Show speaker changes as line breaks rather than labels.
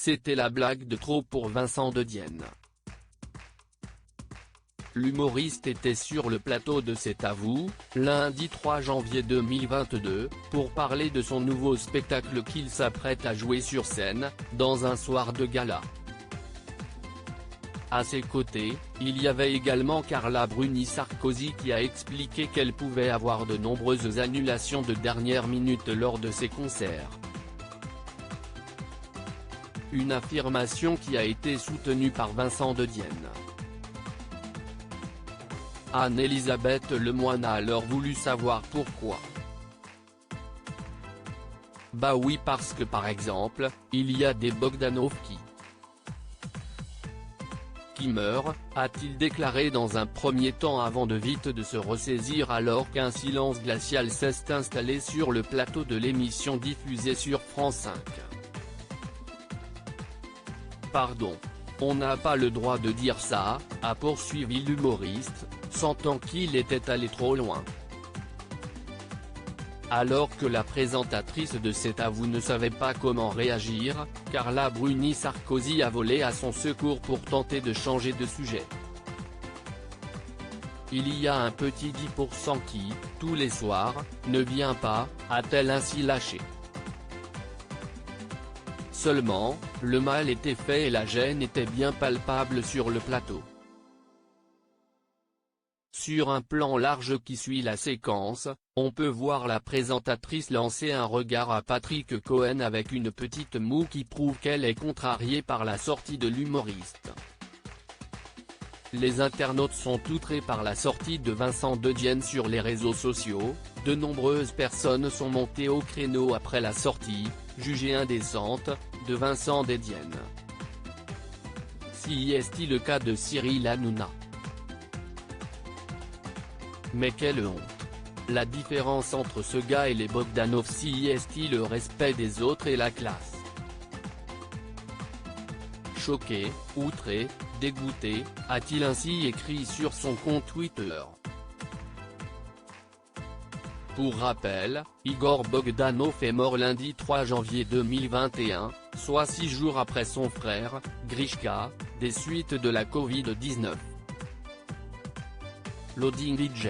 c'était la blague de trop pour Vincent de Dienne. L'humoriste était sur le plateau de C'est à vous, lundi 3 janvier 2022, pour parler de son nouveau spectacle qu'il s'apprête à jouer sur scène, dans un soir de gala. À ses côtés, il y avait également Carla Bruni Sarkozy qui a expliqué qu'elle pouvait avoir de nombreuses annulations de dernière minute lors de ses concerts. Une affirmation qui a été soutenue par Vincent de Dienne. Anne-Elisabeth Lemoine a alors voulu savoir pourquoi. Bah oui, parce que par exemple, il y a des Bogdanov qui meurent, a-t-il déclaré dans un premier temps avant de vite de se ressaisir alors qu'un silence glacial s'est installé sur le plateau de l'émission diffusée sur France 5. Pardon. On n'a pas le droit de dire ça, a poursuivi l'humoriste, sentant qu'il était allé trop loin. Alors que la présentatrice de C'est à vous ne savait pas comment réagir, Carla Bruni Sarkozy a volé à son secours pour tenter de changer de sujet. Il y a un petit 10% qui, tous les soirs, ne vient pas, a-t-elle ainsi lâché. Seulement, le mal était fait et la gêne était bien palpable sur le plateau. Sur un plan large qui suit la séquence, on peut voir la présentatrice lancer un regard à Patrick Cohen avec une petite moue qui prouve qu'elle est contrariée par la sortie de l'humoriste. Les internautes sont outrés par la sortie de Vincent de Dienne sur les réseaux sociaux, de nombreuses personnes sont montées au créneau après la sortie, jugée indécente, de Vincent de Dienne. Si est-il le cas de Cyril Hanouna? Mais quelle honte! La différence entre ce gars et les Bogdanov, si est-il le respect des autres et la classe? Choqué, outré, dégoûté, a-t-il ainsi écrit sur son compte Twitter. Pour rappel, Igor Bogdanov est mort lundi 3 janvier 2021, soit 6 jours après son frère, Grishka, des suites de la Covid-19. Loading DJ.